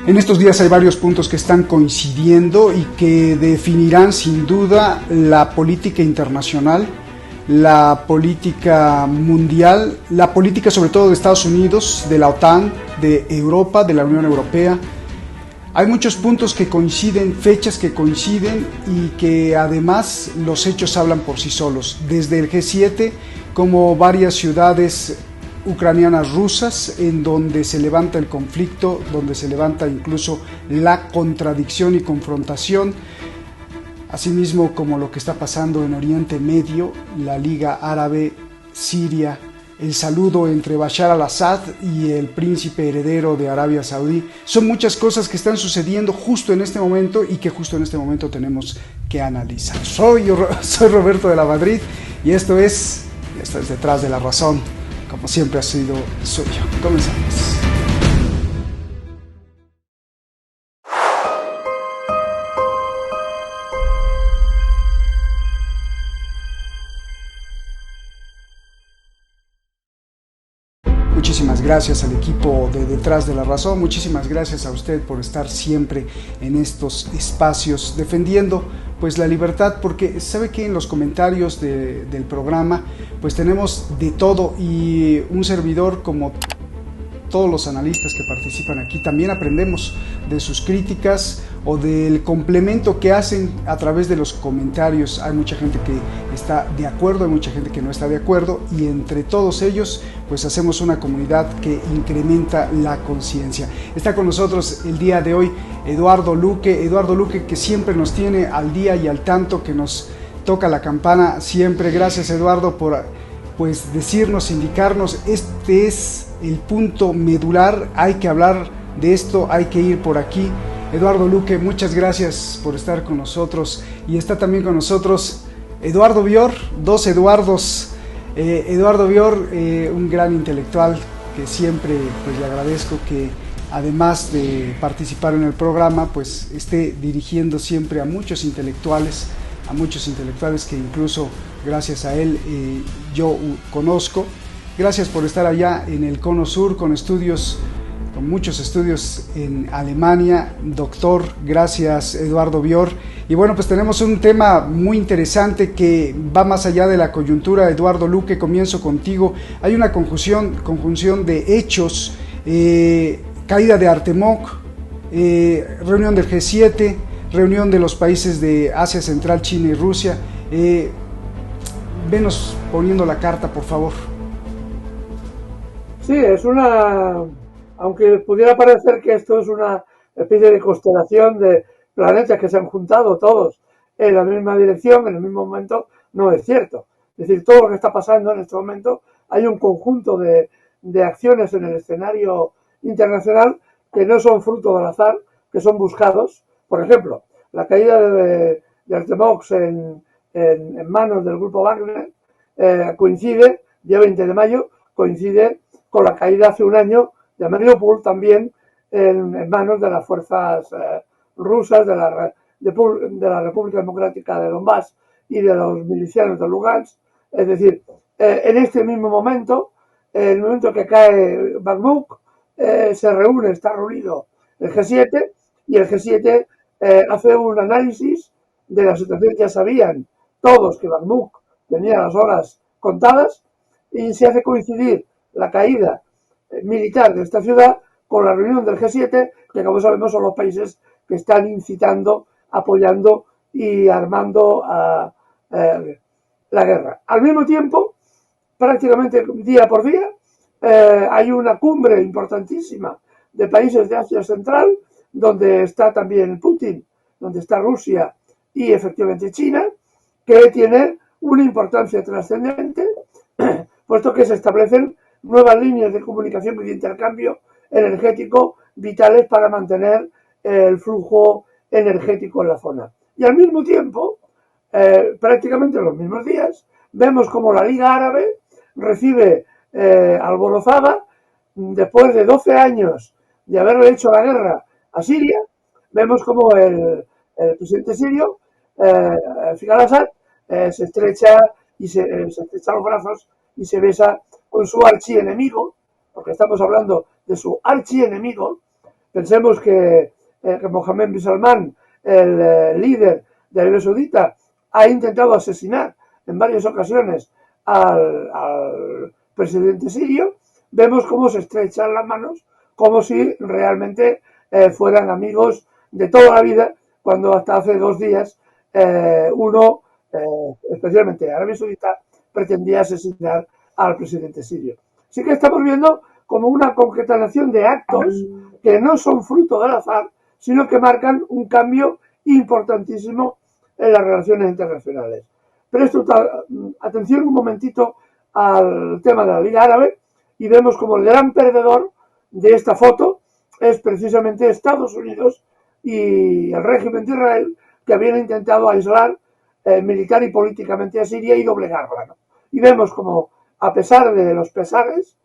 En estos días hay varios puntos que están coincidiendo y que definirán sin duda la política internacional, la política mundial, la política sobre todo de Estados Unidos, de la OTAN, de Europa, de la Unión Europea. Hay muchos puntos que coinciden, fechas que coinciden y que además los hechos hablan por sí solos. Desde el G7, como varias ciudades ucranianas rusas, en donde se levanta el conflicto, donde se levanta incluso la contradicción y confrontación, asimismo como lo que está pasando en Oriente Medio, la Liga Árabe, Siria, el saludo entre Bashar al-Assad y el príncipe heredero de Arabia Saudí. Son muchas cosas que están sucediendo justo en este momento y que justo en este momento tenemos que analizar. Soy Roberto de la Madrid y esto es Detrás de la Razón, como siempre ha sido suyo. Comenzamos. Muchísimas gracias al equipo de Detrás de la Razón, muchísimas gracias a usted por estar siempre en estos espacios defendiendo pues la libertad, porque sabe que en los comentarios del programa pues tenemos de todo y un servidor como todos los analistas que participan aquí también aprendemos de sus críticas o del complemento que hacen a través de los comentarios. Hay mucha gente que está de acuerdo, hay mucha gente que no está de acuerdo y entre todos ellos pues hacemos una comunidad que incrementa la conciencia. Está con nosotros el día de hoy Eduardo Luque que siempre nos tiene al día y al tanto, que nos toca la campana siempre. Gracias, Eduardo, por pues decirnos, indicarnos, este es el punto medular, hay que hablar de esto, hay que ir por aquí. Eduardo Luque, muchas gracias por estar con nosotros. Y está también con nosotros Eduardo Bior, dos Eduardos. Eduardo Bior, un gran intelectual que siempre pues le agradezco que además de participar en el programa pues esté dirigiendo siempre a muchos intelectuales que incluso gracias a él yo conozco. Gracias por estar allá en el Cono Sur con muchos estudios en Alemania, doctor. Gracias, Eduardo Bior. Y bueno, pues tenemos un tema muy interesante que va más allá de la coyuntura. Eduardo Luque, comienzo contigo. Hay una conjunción de hechos, caída de Artemok, reunión del G7, reunión de los países de Asia Central, China y Rusia. Venos poniendo la carta, por favor. Sí, aunque pudiera parecer que esto es una especie de constelación de planetas que se han juntado todos en la misma dirección, en el mismo momento, no es cierto. Es decir, todo lo que está pasando en este momento, hay un conjunto de acciones en el escenario internacional que no son fruto del azar, que son buscados. Por ejemplo, la caída de Artemox en manos del grupo Wagner coincide, día 20 de mayo, coincide con la caída hace un año de Mariupol también en manos de las fuerzas rusas de la República Democrática de Donbass y de los milicianos de Lugansk. Es decir, en este mismo momento, el momento que cae Bakhmut, está reunido el G7 y el G7 hace un análisis de la situación. Ya sabían todos que Bakhmut tenía las horas contadas y se hace coincidir la caída militar de esta ciudad con la reunión del G7, que como sabemos son los países que están incitando, apoyando y armando la guerra. Al mismo tiempo, prácticamente día por día, hay una cumbre importantísima de países de Asia Central, donde está también Putin, donde está Rusia y efectivamente China, que tiene una importancia trascendente, puesto que se establecen nuevas líneas de comunicación y de intercambio energético vitales para mantener el flujo energético en la zona. Y al mismo tiempo, prácticamente en los mismos días, vemos como la Liga Árabe recibe alborozada, después de 12 años de haberle hecho la guerra a Siria, vemos como el presidente sirio, al-Assad, se estrecha los brazos y se besa con su archienemigo, porque estamos hablando de su archienemigo. Pensemos que Mohammed bin Salman, el líder de Arabia Saudita, ha intentado asesinar en varias ocasiones al presidente sirio. Vemos cómo se estrechan las manos, como si realmente fueran amigos de toda la vida, cuando hasta hace 2 días uno, especialmente Arabia Saudita, pretendía asesinar al presidente sirio. Así que estamos viendo como una concatenación de actos que no son fruto del azar, sino que marcan un cambio importantísimo en las relaciones internacionales. Presto atención un momentito al tema de la Liga Árabe y vemos como el gran perdedor de esta foto es precisamente Estados Unidos y el régimen de Israel, que habían intentado aislar militar y políticamente a Siria y doblegarla, ¿no? Y vemos como, a pesar de los pesares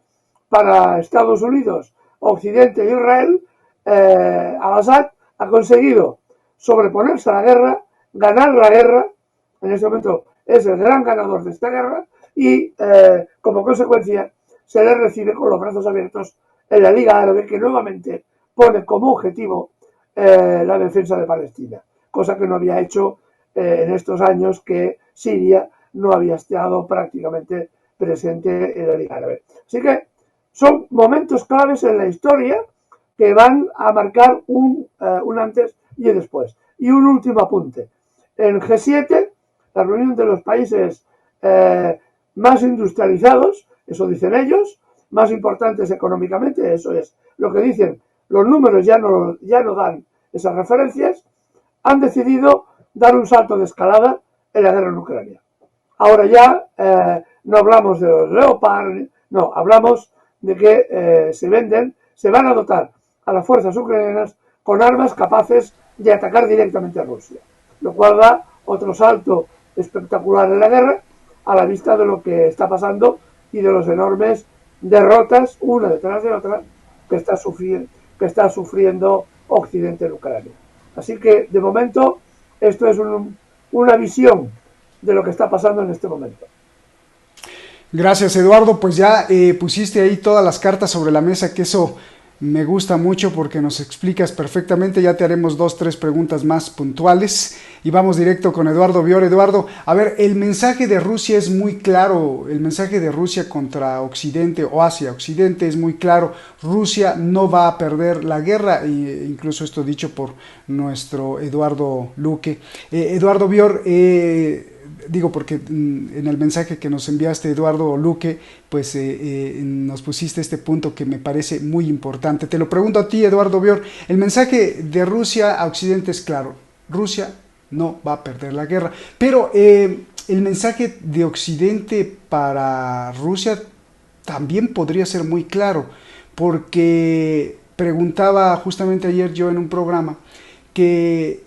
para Estados Unidos, Occidente e Israel, al-Assad ha conseguido sobreponerse a la guerra, ganar la guerra. En este momento es el gran ganador de esta guerra y, como consecuencia, se le recibe con los brazos abiertos en la Liga Árabe, que nuevamente pone como objetivo la defensa de Palestina, cosa que no había hecho en estos años que Siria no había estado prácticamente presente en la Liga Árabe. Así que son momentos claves en la historia que van a marcar un antes y un después. Y un último apunte. En G7, la reunión de los países más industrializados, eso dicen ellos, más importantes económicamente, eso es lo que dicen, los números ya no dan esas referencias, han decidido dar un salto de escalada en la guerra en Ucrania. Ahora ya no hablamos de los Leopard, no, hablamos de que se van a dotar a las fuerzas ucranianas con armas capaces de atacar directamente a Rusia, lo cual da otro salto espectacular en la guerra a la vista de lo que está pasando y de los enormes derrotas, una detrás de otra, que está sufriendo Occidente en Ucrania. Así que, de momento, esto es una visión de lo que está pasando en este momento. Gracias, Eduardo. Pues ya pusiste ahí todas las cartas sobre la mesa, que eso me gusta mucho porque nos explicas perfectamente. Ya te haremos 2-3 preguntas más puntuales y vamos directo con Eduardo Bior. Eduardo, a ver, el mensaje de Rusia es muy claro, el mensaje de Rusia contra Occidente o hacia Occidente es muy claro. Rusia no va a perder la guerra, e incluso esto dicho por nuestro Eduardo Luque. Eduardo Bior, digo porque en el mensaje que nos enviaste, Eduardo Luque, pues nos pusiste este punto que me parece muy importante. Te lo pregunto a ti, Eduardo Bior. El mensaje de Rusia a Occidente es claro: Rusia no va a perder la guerra. Pero el mensaje de Occidente para Rusia también podría ser muy claro, porque preguntaba justamente ayer yo en un programa que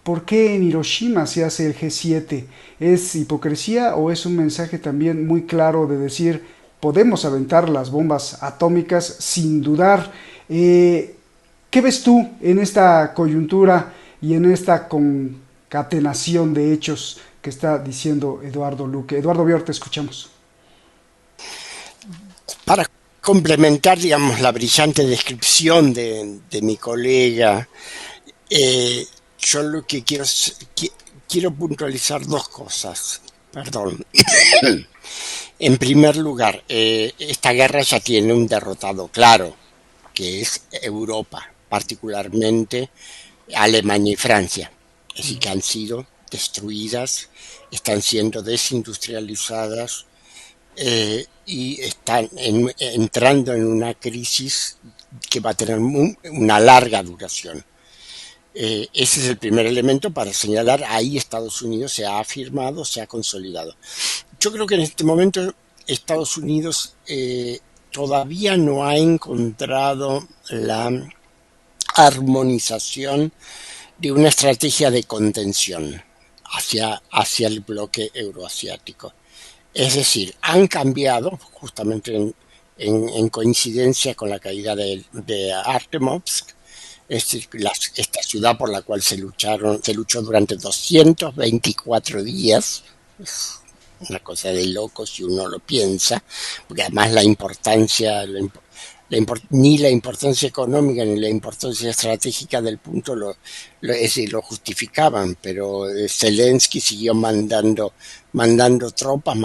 ¿por qué en Hiroshima se hace el G7? ¿Es hipocresía o es un mensaje también muy claro de decir podemos aventar las bombas atómicas sin dudar? ¿Qué ves tú en esta coyuntura y en esta concatenación de hechos que está diciendo Eduardo Luque? Eduardo Bior, te escuchamos. Para complementar, digamos, la brillante descripción de mi colega, yo lo que quiero puntualizar 2 cosas. Perdón. En primer lugar, esta guerra ya tiene un derrotado claro, que es Europa, particularmente Alemania y Francia. Es decir, que han sido destruidas, están siendo desindustrializadas, y están entrando en una crisis que va a tener una larga duración. Ese es el primer elemento para señalar, ahí Estados Unidos se ha afirmado, se ha consolidado. Yo creo que en este momento Estados Unidos todavía no ha encontrado la armonización de una estrategia de contención hacia el bloque euroasiático. Es decir, han cambiado justamente en coincidencia con la caída de Artemovsk, es decir, esta ciudad por la cual se luchó durante 224 días. Es una cosa de loco si uno lo piensa, porque además ni la importancia económica ni la importancia estratégica del punto lo justificaban, pero Zelensky siguió mandando tropas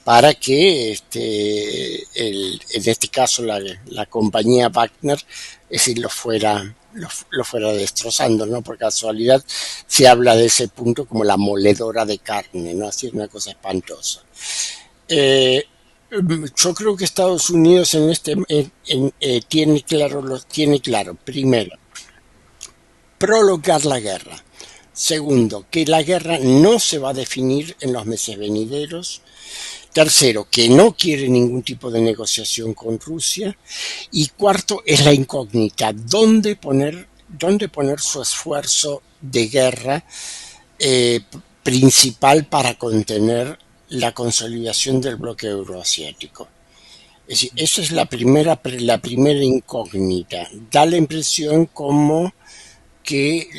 para que en este caso la compañía Wagner, es decir, lo fuera destrozando, ¿no? Por casualidad se habla de ese punto como la moledora de carne, ¿no? Así es, una cosa espantosa. Yo creo que Estados Unidos tiene claro, primero, prolongar la guerra. Segundo, que la guerra no se va a definir en los meses venideros. Tercero, que no quiere ningún tipo de negociación con Rusia. Y cuarto, es la incógnita, ¿dónde poner su esfuerzo de guerra principal para contener la consolidación del bloque euroasiático? Es decir, esa es la primera incógnita. Da la impresión como que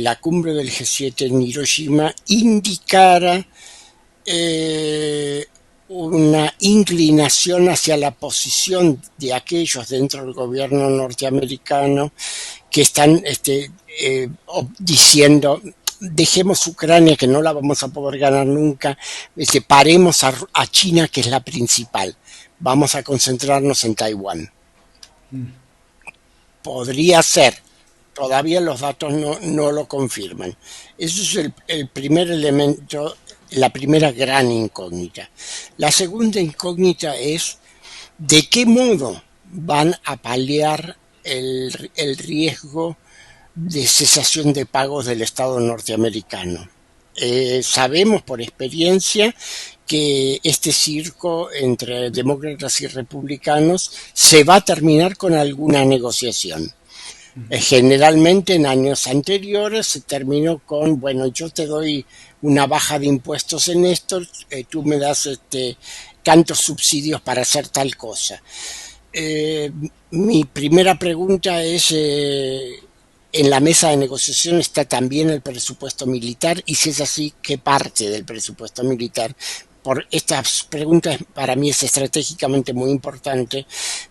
la cumbre del G7 en Hiroshima indicara una inclinación hacia la posición de aquellos dentro del gobierno norteamericano que están diciendo: dejemos Ucrania, que no la vamos a poder ganar nunca, paremos a China, que es la principal, vamos a concentrarnos en Taiwán. Podría ser, todavía los datos no lo confirman. Eso es el primer elemento, la primera gran incógnita. La segunda incógnita es de qué modo van a paliar el riesgo de cesación de pagos del Estado norteamericano. Sabemos por experiencia que este circo entre demócratas y republicanos se va a terminar con alguna negociación. Generalmente en años anteriores se terminó con: bueno, yo te doy una baja de impuestos en esto, tú me das tantos subsidios para hacer tal cosa. Mi primera pregunta es: ¿en la mesa de negociación está también el presupuesto militar? Y si es así, ¿qué parte del presupuesto militar? Por estas preguntas para mí es estratégicamente muy importante,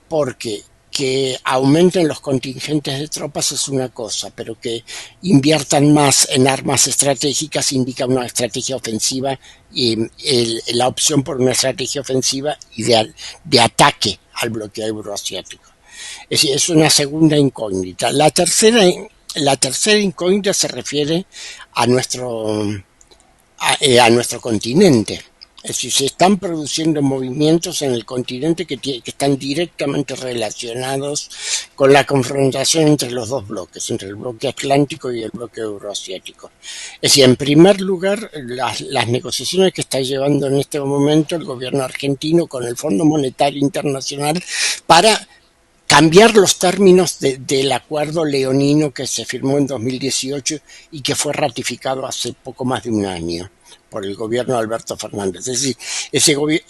porque que aumenten los contingentes de tropas es una cosa, pero que inviertan más en armas estratégicas indica una estrategia ofensiva, y la opción por una estrategia ofensiva y de ataque al bloqueo euroasiático. Es decir, es una segunda incógnita. La tercera incógnita se refiere a nuestro continente. Es decir, se están produciendo movimientos en el continente que están directamente relacionados con la confrontación entre los dos bloques, entre el bloque atlántico y el bloque euroasiático. Es decir, en primer lugar, las negociaciones que está llevando en este momento el gobierno argentino con el Fondo Monetario Internacional para cambiar los términos del acuerdo leonino que se firmó en 2018 y que fue ratificado hace poco más de un año por el gobierno de Alberto Fernández. Es decir,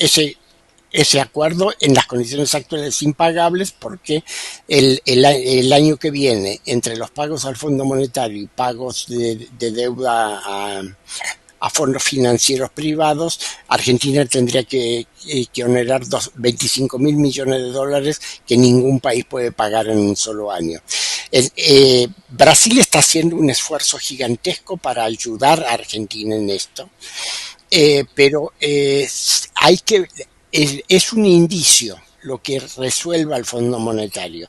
ese acuerdo en las condiciones actuales es impagables, porque el año que viene, entre los pagos al Fondo Monetario y pagos de deuda a fondos financieros privados, Argentina tendría que onerar 25.000 millones de dólares que ningún país puede pagar en un solo año. Brasil está haciendo un esfuerzo gigantesco para ayudar a Argentina en esto, pero es un indicio lo que resuelva el Fondo Monetario.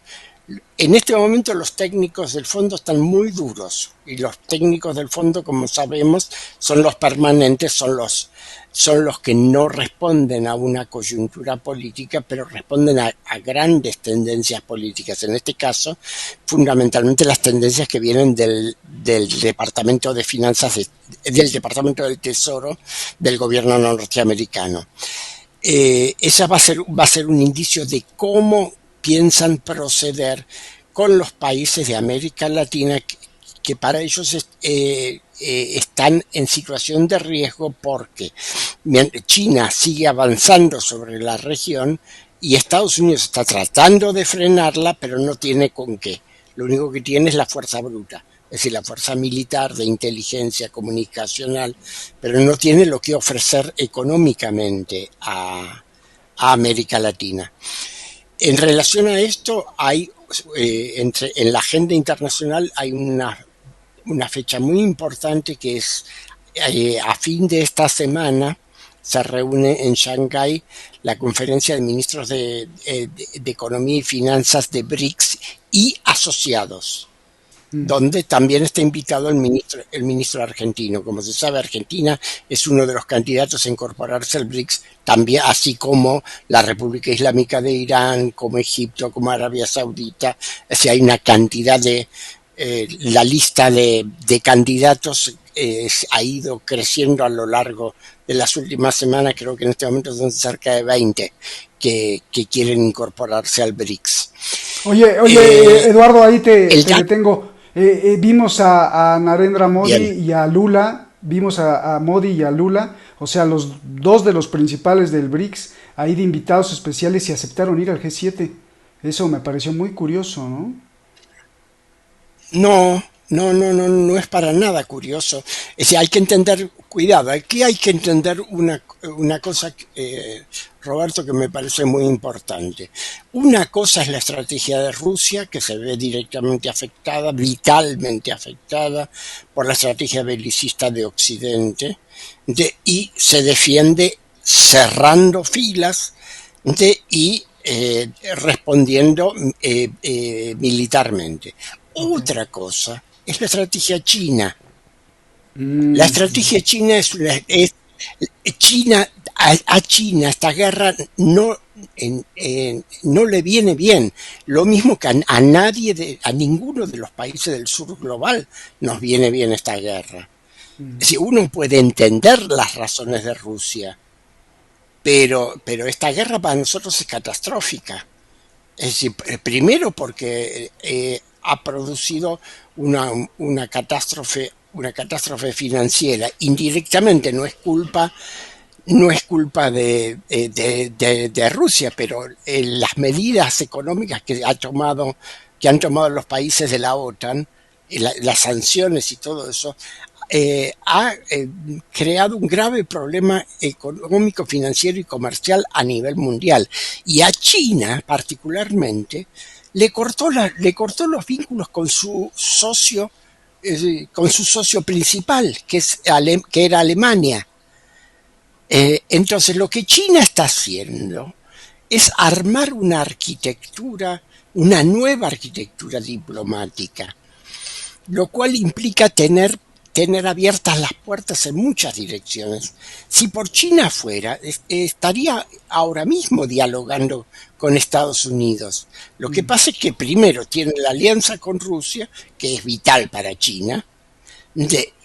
En este momento los técnicos del fondo están muy duros y los técnicos del fondo, como sabemos, son los permanentes, son los que no responden a una coyuntura política, pero responden a grandes tendencias políticas. En este caso, fundamentalmente las tendencias que vienen del Departamento de Finanzas, del Departamento del Tesoro del gobierno norteamericano. Esa va a ser un indicio de cómo piensan proceder con los países de América Latina que para ellos están en situación de riesgo porque China sigue avanzando sobre la región y Estados Unidos está tratando de frenarla, pero no tiene con qué. Lo único que tiene es la fuerza bruta, es decir, la fuerza militar, de inteligencia, comunicacional, pero no tiene lo que ofrecer económicamente a América Latina. En relación a esto, hay en la agenda internacional hay una fecha muy importante que es a fin de esta semana se reúne en Shanghái la conferencia de ministros de Economía y Finanzas de BRICS y asociados, donde también está invitado el ministro argentino. Como se sabe, Argentina es uno de los candidatos a incorporarse al BRICS, también, así como la República Islámica de Irán, como Egipto, como Arabia Saudita. Hay una cantidad la lista de candidatos ha ido creciendo a lo largo de las últimas semanas. Creo que en este momento son cerca de 20 que quieren incorporarse al BRICS. Oye, Eduardo, ahí te detengo. Vimos a Narendra Modi Bien. y a Lula, vimos a Modi y a Lula, o sea, los dos de los principales del BRICS, ahí de invitados especiales y aceptaron ir al G7. Eso me pareció muy curioso, ¿no? No es para nada curioso. Es decir, hay que entender, cuidado, aquí hay que entender una cosa, Roberto, que me parece muy importante. Una cosa es la estrategia de Rusia, que se ve directamente afectada, vitalmente afectada, por la estrategia belicista de Occidente, y se defiende cerrando filas y respondiendo militarmente. Okay. Otra cosa es la estrategia china. La Mm, estrategia china es China, a China esta guerra no le viene bien. Lo mismo que a nadie, a ninguno de los países del sur global nos viene bien esta guerra. Si uno puede entender las razones de Rusia, pero esta guerra para nosotros es catastrófica. Es decir, primero porque ha producido una catástrofe financiera. Indirectamente no es culpa de Rusia, pero las medidas económicas que han tomado los países de la OTAN, las sanciones y todo eso, ha creado un grave problema económico, financiero y comercial a nivel mundial. Y a China, particularmente, le cortó los vínculos con su socio principal, que era Alemania. Entonces, lo que China está haciendo es armar una nueva arquitectura diplomática, lo cual implica tener abiertas las puertas en muchas direcciones. Si por China fuera, estaría ahora mismo dialogando con Estados Unidos. Lo que pasa es que primero tiene la alianza con Rusia, que es vital para China,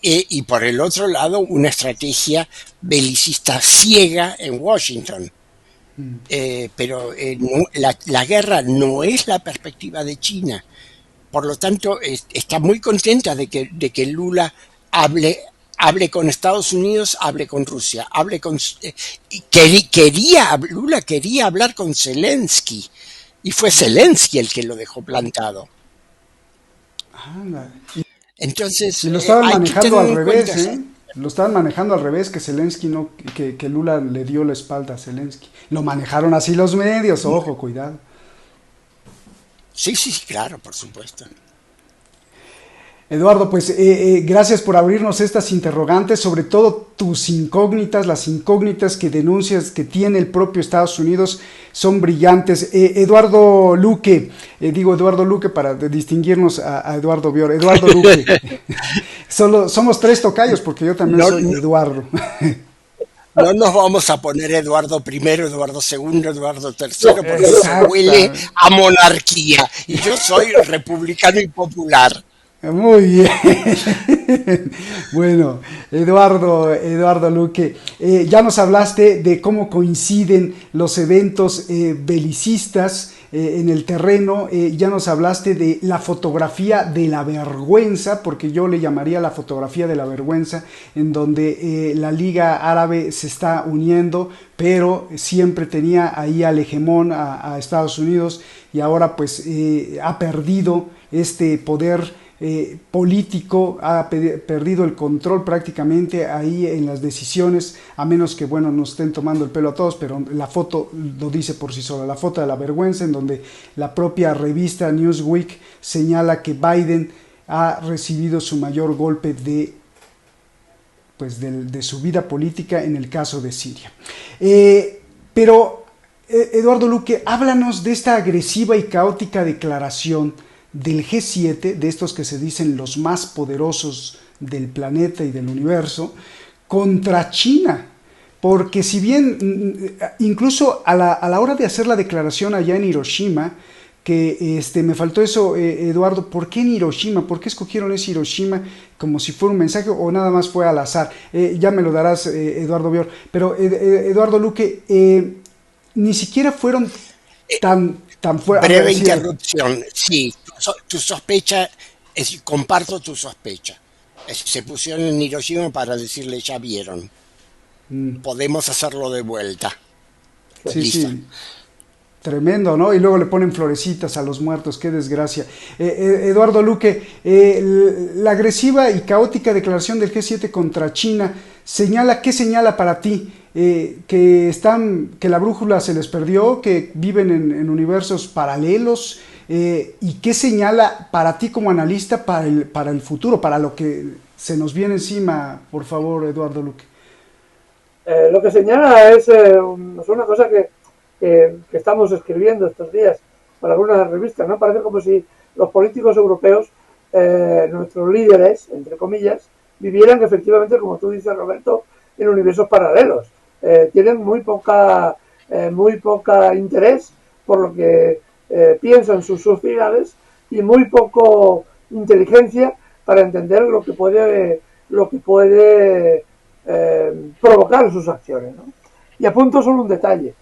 y por el otro lado una estrategia belicista ciega en Washington. Pero la guerra no es la perspectiva de China. Por lo tanto, está muy contenta de que Lula hable con Estados Unidos, hable con Rusia, Lula quería hablar con Zelensky y fue Zelensky el que lo dejó plantado. anda. Entonces, Y lo estaban hay que manejando tener al en cuenta revés, ¿eh? Lo estaban manejando al revés, que Zelensky no, que Lula le dio la espalda a Zelensky. Lo manejaron así los medios, ojo, cuidado. Sí, claro, por supuesto. Eduardo, pues gracias por abrirnos estas interrogantes, sobre todo tus incógnitas, las incógnitas que denuncias que tiene el propio Estados Unidos son brillantes. Eduardo Luque, digo Eduardo Luque para distinguirnos a Eduardo Bior, Eduardo Luque. Somos tres tocayos porque yo también soy Eduardo. No nos vamos a poner Eduardo I, Eduardo II, Eduardo III, porque eso huele a monarquía. Y yo soy republicano y popular. Muy bien. Bueno, Eduardo Luque, ya nos hablaste de cómo coinciden los eventos belicistas en el terreno, ya nos hablaste de la fotografía de la vergüenza, porque yo le llamaría la fotografía de la vergüenza, en donde la Liga Árabe se está uniendo, pero siempre tenía ahí al hegemón, a Estados Unidos, y ahora pues ha perdido este poder político, ha perdido el control prácticamente ahí en las decisiones, a menos que bueno nos estén tomando el pelo a todos, pero la foto lo dice por sí sola, la foto de la vergüenza, en donde la propia revista Newsweek señala que Biden ha recibido su mayor golpe de su vida política en el caso de Siria. Pero Eduardo Luque, háblanos de esta agresiva y caótica declaración del G7, de estos que se dicen los más poderosos del planeta y del universo, contra China. Porque si bien, incluso a la hora de hacer la declaración allá en Hiroshima, que me faltó eso, Eduardo, ¿por qué en Hiroshima? ¿Por qué escogieron ese Hiroshima como si fuera un mensaje o nada más fue al azar? Ya me lo darás, Eduardo Bior. Pero, Eduardo Luque, ni siquiera fueron tan fuertes. Breve interrupción, sí. Tu sospecha, comparto tu sospecha. Se pusieron en Hiroshima para decirle, ya vieron. Podemos hacerlo de vuelta. Sí, listo. Sí. Tremendo, ¿no? Y luego le ponen florecitas a los muertos, qué desgracia. Eduardo Luque, la agresiva y caótica declaración del G7 contra China, ¿qué señala para ti? Que la brújula se les perdió, que viven en universos paralelos, y qué señala para ti como analista para el futuro, para lo que se nos viene encima, por favor, Eduardo Luque. Lo que señala es una cosa que estamos escribiendo estos días para algunas revistas, ¿no? Parece como si los políticos europeos, nuestros líderes, entre comillas, vivieran efectivamente, como tú dices, Roberto, en universos paralelos. Tienen muy poca interés por lo que piensan sus sociedades y muy poco inteligencia para entender lo que puede provocar sus acciones, ¿no? Y apunto solo un detalle.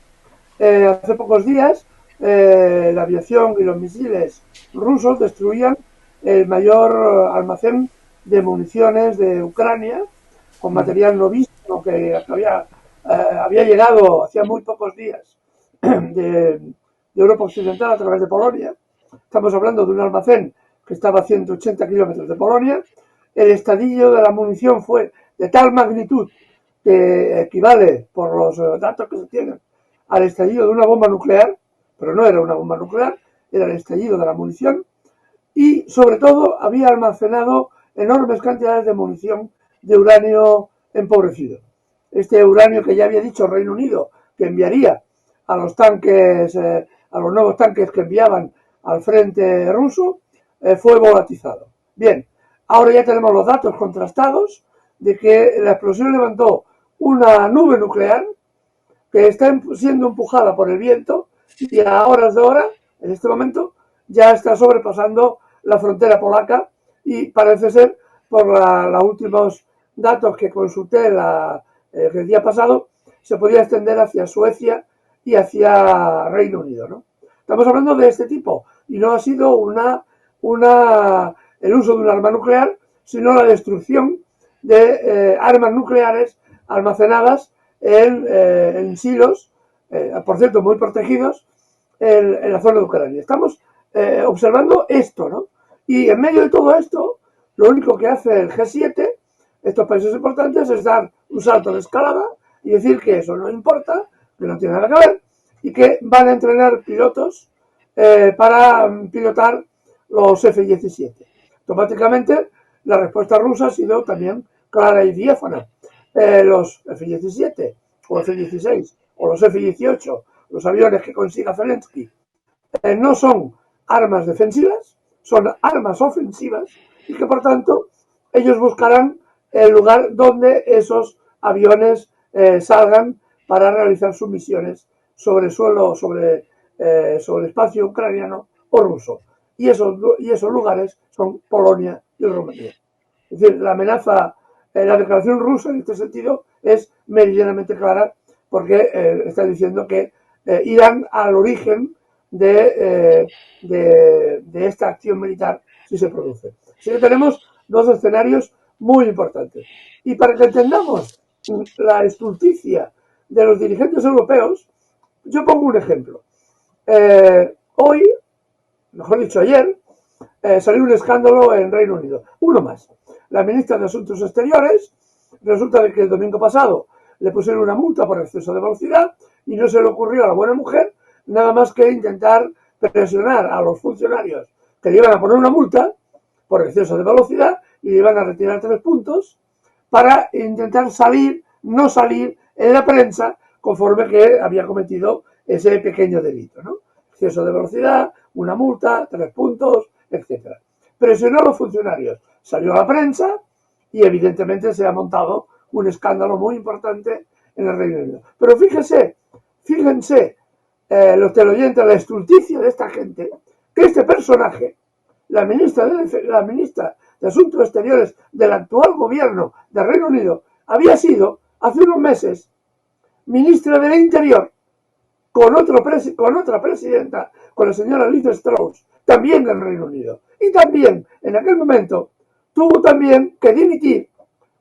Hace pocos días la aviación y los misiles rusos destruían el mayor almacén de municiones de Ucrania con material novísimo que había llegado hacía muy pocos días de Europa Occidental a través de Polonia. Estamos hablando de un almacén que estaba a 180 kilómetros de Polonia. El estadillo de la munición fue de tal magnitud que equivale, por los datos que se tienen, al estallido de una bomba nuclear, pero no era una bomba nuclear, era el estallido de la munición, y sobre todo había almacenado enormes cantidades de munición de uranio empobrecido. Este uranio que ya había dicho Reino Unido que enviaría a los tanques, a los nuevos tanques que enviaban al frente ruso, fue volatizado. Bien, ahora ya tenemos los datos contrastados de que la explosión levantó una nube nuclear que está siendo empujada por el viento y a horas de hora, en este momento, ya está sobrepasando la frontera polaca y parece ser, por los últimos datos que consulté el día pasado, se podía extender hacia Suecia y hacia Reino Unido, ¿no? Estamos hablando de este tipo y no ha sido el uso de un arma nuclear, sino la destrucción de armas nucleares almacenadas en silos, por cierto, muy protegidos en la zona de Ucrania. Estamos observando esto, ¿no? Y en medio de todo esto, lo único que hace el G7, estos países importantes, es dar un salto de escalada y decir que eso no importa, que no tiene nada que ver, y que van a entrenar pilotos para pilotar los F-17. Automáticamente la respuesta rusa ha sido también clara y diáfana. Los F-17 o F-16 o los F-18, los aviones que consiga Zelensky, no son armas defensivas, son armas ofensivas y que por tanto ellos buscarán el lugar donde esos aviones salgan para realizar sus misiones sobre suelo, sobre espacio ucraniano o ruso. Y esos lugares son Polonia y Rumanía. Es decir, la amenaza, la declaración rusa en este sentido es meridianamente clara porque está diciendo que irán al origen de esta acción militar si se produce. Así que tenemos dos escenarios muy importantes. Y para que entendamos la estulticia de los dirigentes europeos, yo pongo un ejemplo. Hoy, mejor dicho ayer, salió un escándalo en Reino Unido. Uno más. La ministra de Asuntos Exteriores, resulta que el domingo pasado le pusieron una multa por exceso de velocidad y no se le ocurrió a la buena mujer nada más que intentar presionar a los funcionarios que le iban a poner una multa por exceso de velocidad y le iban a retirar 3 puntos para intentar no salir en la prensa conforme que había cometido ese pequeño delito, ¿no? Exceso de velocidad, una multa, 3 puntos, etc. Presionó a los funcionarios, salió a la prensa y evidentemente se ha montado un escándalo muy importante en el Reino Unido. Pero fíjense, los teleoyentes, la estulticia de esta gente, que este personaje, la ministra de Asuntos Exteriores del actual gobierno del Reino Unido, había sido, hace unos meses, ministra del Interior con otra presidenta, con la señora Liz Truss, también del Reino Unido. Y también, en aquel momento, tuvo también que dimitir,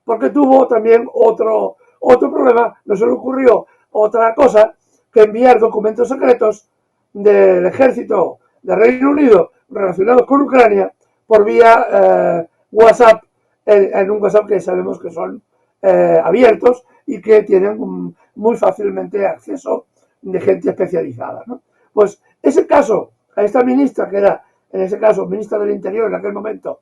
porque tuvo también otro problema, no se le ocurrió otra cosa que enviar documentos secretos del ejército del Reino Unido relacionados con Ucrania por vía WhatsApp, en un WhatsApp que sabemos que son abiertos y que tienen muy fácilmente acceso de gente especializada, ¿no? Pues ese caso, a esta ministra, que era en ese caso ministra del Interior en aquel momento,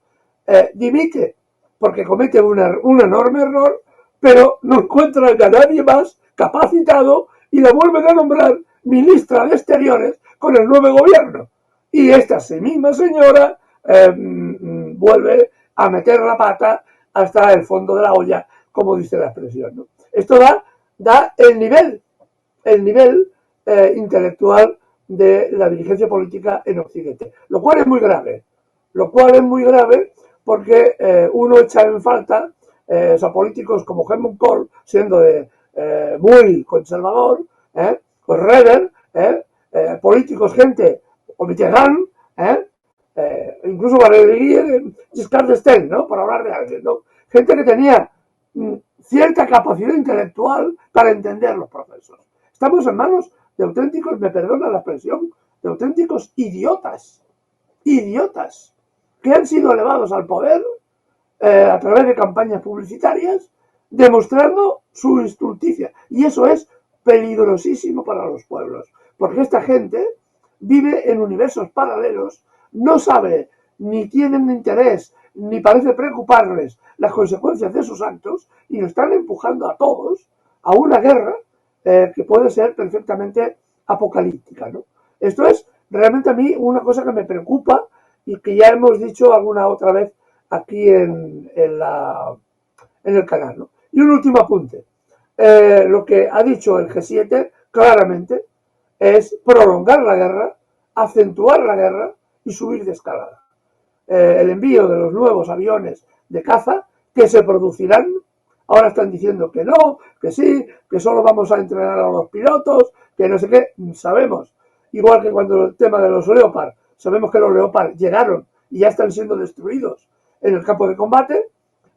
dimite porque comete un enorme error, pero no encuentra a nadie más capacitado y la vuelven a nombrar ministra de Exteriores con el nuevo gobierno. Y esta misma señora vuelve a meter la pata hasta el fondo de la olla, como dice la expresión, ¿no? Esto da el nivel intelectual de la dirigencia política en Occidente, lo cual es muy grave. Porque uno echa en falta políticos como Helmut Kohl, siendo muy conservador, pues Reder, políticos, gente, o Mitterrand, incluso Valéry Giscard d'Estaing, ¿no? Por hablar de alguien, ¿no? Gente que tenía cierta capacidad intelectual para entender los procesos. Estamos en manos de auténticos, me perdona la expresión, de auténticos idiotas, que han sido elevados al poder a través de campañas publicitarias, demostrando su estulticia. Y eso es peligrosísimo para los pueblos, porque esta gente vive en universos paralelos, no sabe, ni tienen interés, ni parece preocuparles las consecuencias de sus actos, y nos están empujando a todos a una guerra que puede ser perfectamente apocalíptica, ¿no? Esto es realmente a mí una cosa que me preocupa y que ya hemos dicho alguna otra vez aquí en el canal, ¿no? Y un último apunte. Lo que ha dicho el G7 claramente es prolongar la guerra, acentuar la guerra y subir de escalada. El envío de los nuevos aviones de caza que se producirán, ahora están diciendo que no, que sí, que solo vamos a entrenar a los pilotos, que no sé qué, sabemos. Igual que cuando el tema de los Leopard, sabemos que los Leopard llegaron y ya están siendo destruidos en el campo de combate,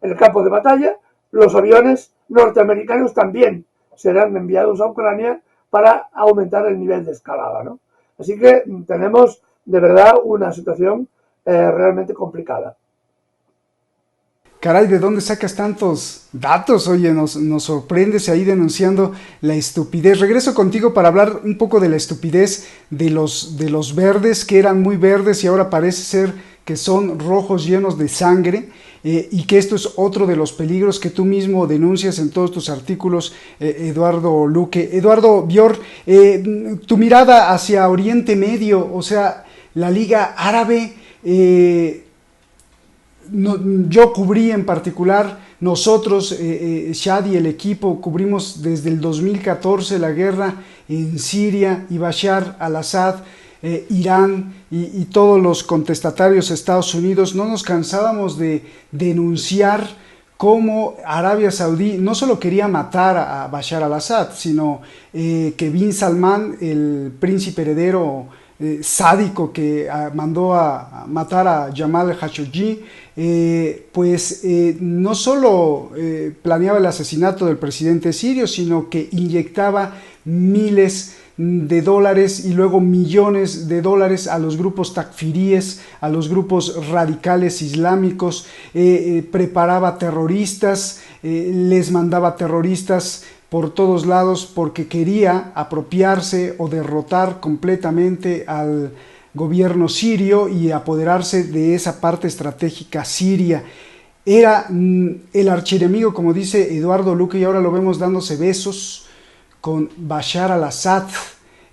en el campo de batalla. Los aviones norteamericanos también serán enviados a Ucrania para aumentar el nivel de escalada, ¿no? Así que tenemos de verdad una situación realmente complicada. Caray, ¿de dónde sacas tantos datos? Oye, nos sorprendes ahí denunciando la estupidez. Regreso contigo para hablar un poco de la estupidez de los verdes, que eran muy verdes y ahora parece ser que son rojos llenos de sangre. y que esto es otro de los peligros que tú mismo denuncias en todos tus artículos, Eduardo Luque. Eduardo Bior, tu mirada hacia Oriente Medio, o sea, la Liga Árabe, yo cubrí en particular, nosotros, Shad y el equipo, cubrimos desde el 2014 la guerra en Siria y Bashar al-Assad, Irán y todos los contestatarios de Estados Unidos. No nos cansábamos de denunciar cómo Arabia Saudí no solo quería matar a Bashar al-Assad, sino que Bin Salman, el príncipe heredero sádico que mandó a matar a Jamal Khashoggi, no solo planeaba el asesinato del presidente sirio, sino que inyectaba miles de dólares y luego millones de dólares a los grupos takfiríes, a los grupos radicales islámicos, preparaba terroristas, les mandaba terroristas por todos lados porque quería apropiarse o derrotar completamente al gobierno sirio y apoderarse de esa parte estratégica siria. Era el archienemigo, como dice Eduardo Luque, y ahora lo vemos dándose besos con Bashar al-Assad.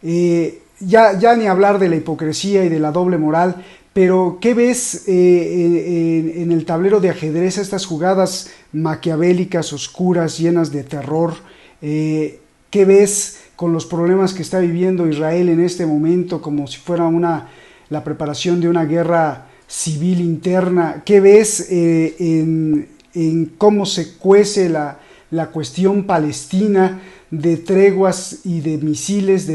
Ya ni hablar de la hipocresía y de la doble moral, pero ¿qué ves en el tablero de ajedrez, estas jugadas maquiavélicas, oscuras, llenas de terror? ¿Qué ves con los problemas que está viviendo Israel en este momento, como si fuera la preparación de una guerra civil interna? ¿Qué ves en cómo se cuece la cuestión palestina, de treguas y de misiles,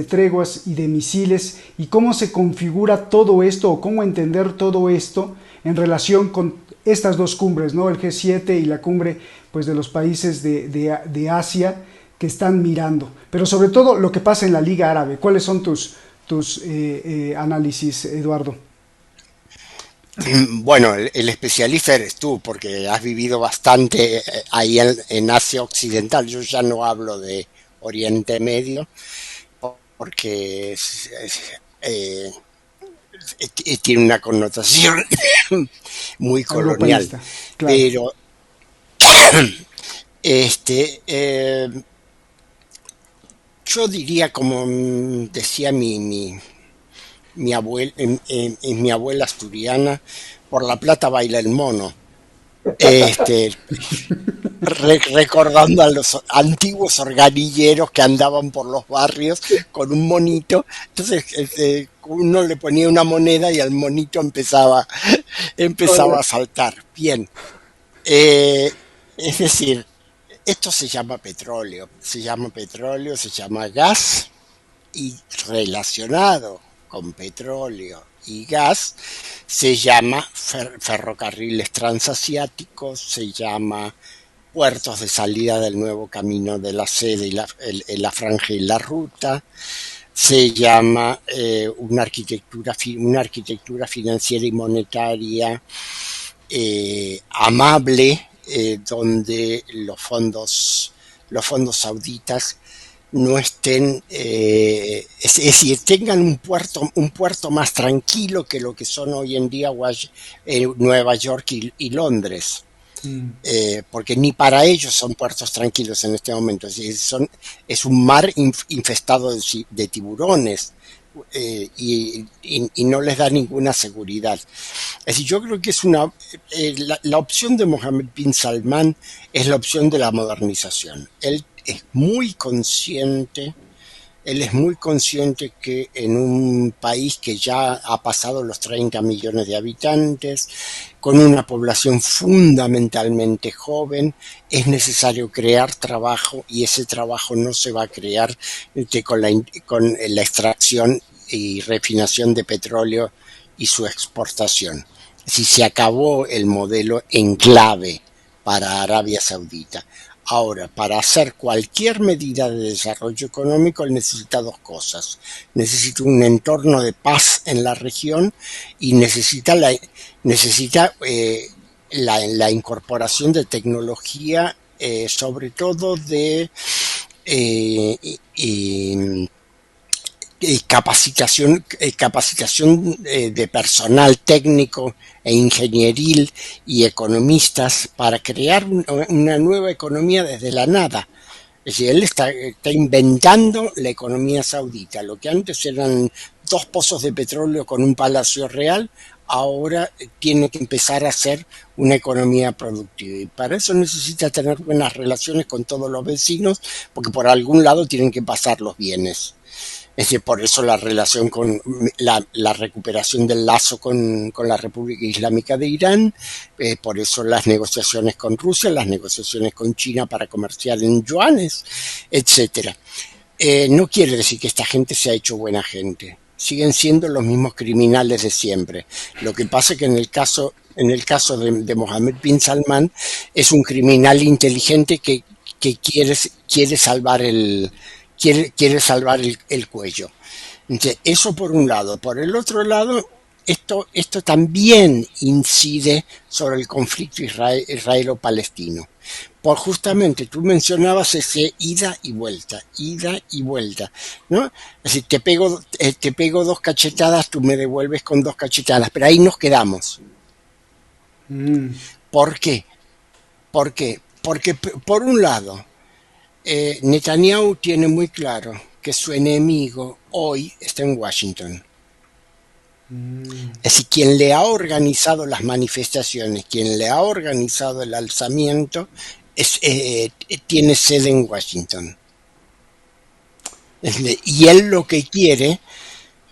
y cómo se configura todo esto, o cómo entender todo esto en relación con estas dos cumbres, ¿no? El G7 y la cumbre, pues, de los países de Asia que están mirando, pero sobre todo lo que pasa en la Liga Árabe? ¿Cuáles son tus análisis, Eduardo? Bueno, el especialista eres tú, porque has vivido bastante ahí en Asia Occidental. Yo ya no hablo de Oriente Medio, porque tiene una connotación muy colonial. Claro. Pero yo diría, como decía mi abuela asturiana, por la plata baila el mono. Recordando a los antiguos organilleros que andaban por los barrios con un monito. Entonces uno le ponía una moneda y al monito empezaba a saltar. Bien. Es decir, esto se llama petróleo, se llama gas, y relacionado con petróleo y gas se llama ferrocarriles transasiáticos, se llama puertos de salida del nuevo camino de la sede y la franja y la ruta, se llama una arquitectura financiera y monetaria amable, donde los fondos sauditas no estén, es decir, tengan un puerto más tranquilo que lo que son hoy en día Nueva York y Londres. Porque ni para ellos son puertos tranquilos en este momento. Es un mar infestado de tiburones, y no les da ninguna seguridad. Es decir, yo creo que es la opción de Mohammed bin Salman es la opción de la modernización. Él es muy consciente que en un país que ya ha pasado los 30 millones de habitantes, con una población fundamentalmente joven, es necesario crear trabajo, y ese trabajo no se va a crear con la extracción y refinación de petróleo y su exportación. Si se acabó el modelo enclave para Arabia Saudita. Ahora, para hacer cualquier medida de desarrollo económico necesita dos cosas. Necesita un entorno de paz en la región y necesita la incorporación de tecnología, sobre todo de capacitación de personal técnico e ingenieril y economistas para crear una nueva economía desde la nada. Es decir, él está inventando la economía saudita. Lo que antes eran 2 pozos de petróleo con un palacio real, ahora tiene que empezar a ser una economía productiva. Y para eso necesita tener buenas relaciones con todos los vecinos, porque por algún lado tienen que pasar los bienes. Es decir, por eso la relación con la recuperación del lazo con la República Islámica de Irán, por eso las negociaciones con Rusia, las negociaciones con China para comerciar en yuanes, etcétera. No quiere decir que esta gente se ha hecho buena gente. Siguen siendo los mismos criminales de siempre. Lo que pasa es que en el caso de Mohammed bin Salman es un criminal inteligente que quiere salvar el cuello. Entonces, eso por un lado. Por el otro lado, esto también incide sobre el conflicto israelo-palestino. Por justamente, tú mencionabas ese ida y vuelta, ¿no? Es decir, te pego 2 cachetadas, tú me devuelves con 2 cachetadas, pero ahí nos quedamos. Mm, ¿Por qué? ¿Por qué? Porque, por un lado, Netanyahu tiene muy claro que su enemigo hoy está en Washington. mm. Es decir, quien le ha organizado las manifestaciones, quien le ha organizado el alzamiento, tiene sede en Washington. Y él lo que quiere,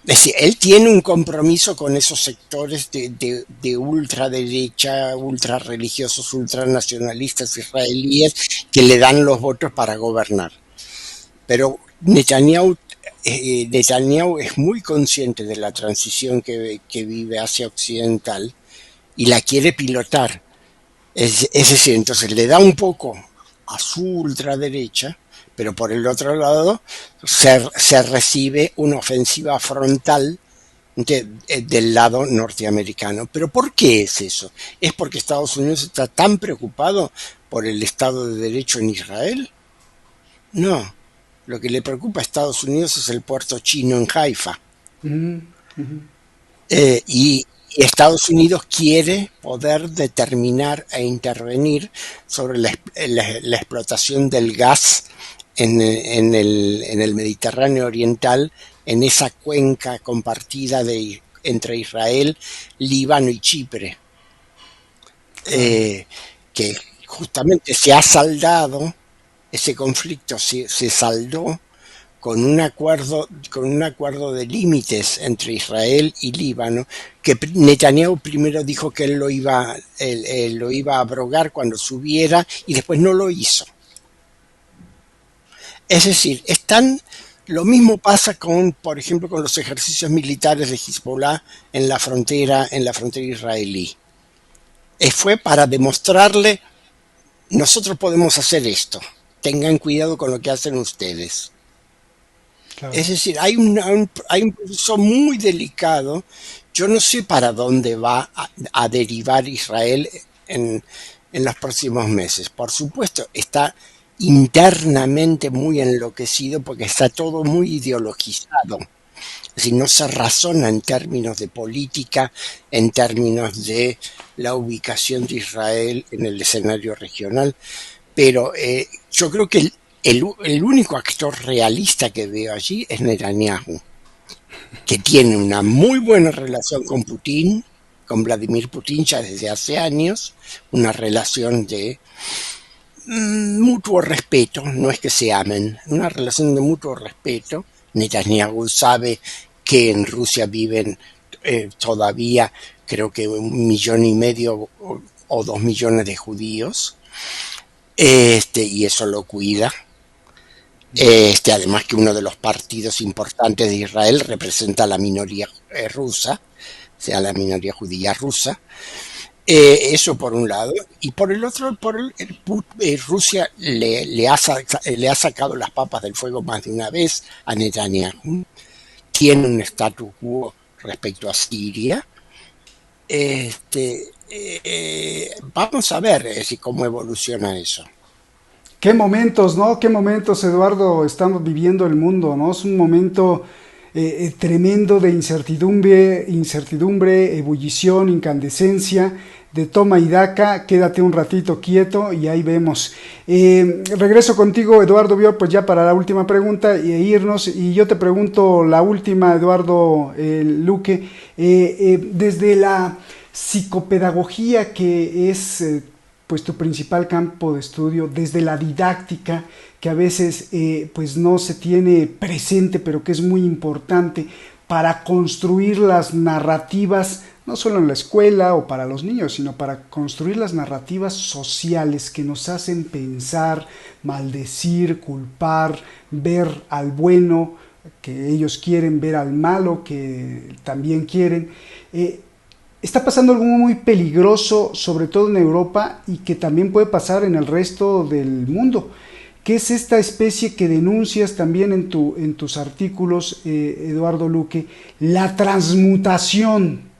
es decir, él tiene un compromiso con esos sectores de ultraderecha, ultrarreligiosos, ultranacionalistas israelíes que le dan los votos para gobernar. Pero Netanyahu es muy consciente de la transición que vive Asia Occidental y la quiere pilotar. Es decir, entonces le da un poco a su ultraderecha, pero por el otro lado se recibe una ofensiva frontal del lado norteamericano. ¿Pero por qué es eso? ¿Es porque Estados Unidos está tan preocupado por el Estado de Derecho en Israel? No. Lo que le preocupa a Estados Unidos es el puerto chino en Haifa. Ujú, ujú. Y Estados Unidos quiere poder determinar e intervenir sobre la explotación del gas en el Mediterráneo Oriental, en esa cuenca compartida entre Israel, Líbano y Chipre, Claro. que justamente se ha saldado, ese conflicto se saldó con un acuerdo de límites entre Israel y Líbano, que Netanyahu primero dijo que él lo iba a abrogar cuando subiera y después no lo hizo. Es decir, lo mismo pasa por ejemplo, con los ejercicios militares de Hezbollah en la frontera israelí. Fue para demostrarle, nosotros podemos hacer esto, tengan cuidado con lo que hacen ustedes. Claro. Es decir, hay un proceso muy delicado. Yo no sé para dónde va a derivar Israel en los próximos meses. Por supuesto, está internamente muy enloquecido porque está todo muy ideologizado. Es decir, no se razona en términos de política, en términos de la ubicación de Israel en el escenario regional, pero yo creo que el único actor realista que veo allí es Netanyahu, que tiene una muy buena relación con Putin, con Vladimir Putin ya desde hace años, una relación de mutuo respeto, no es que se amen, una relación de mutuo respeto. Netanyahu sabe que en Rusia viven todavía creo que 1,5 millones o 2 millones de judíos, y eso lo cuida. Además que uno de los partidos importantes de Israel representa a la minoría rusa, o sea, la minoría judía rusa. Eso por un lado. Y por el otro, Rusia le ha sacado las papas del fuego más de una vez a Netanyahu. Tiene un status quo respecto a Siria. Vamos a ver si cómo evoluciona eso. Qué momentos, ¿no? Qué momentos, Eduardo, estamos viviendo el mundo, ¿no? Es un momento tremendo de incertidumbre, ebullición, incandescencia, de toma y daca, quédate un ratito quieto y ahí vemos. Regreso contigo, Eduardo Biol, pues ya para la última pregunta e irnos, y yo te pregunto la última, Eduardo Luque, desde la psicopedagogía, que es pues tu principal campo de estudio, desde la didáctica, que a veces pues no se tiene presente, pero que es muy importante para construir las narrativas, no solo en la escuela o para los niños, sino para construir las narrativas sociales que nos hacen pensar, maldecir, culpar, ver al bueno que ellos quieren, ver al malo que también quieren. Está pasando algo muy peligroso, sobre todo en Europa, y que también puede pasar en el resto del mundo, que es esta especie que denuncias también en tus artículos, Eduardo Luque, la transmutación.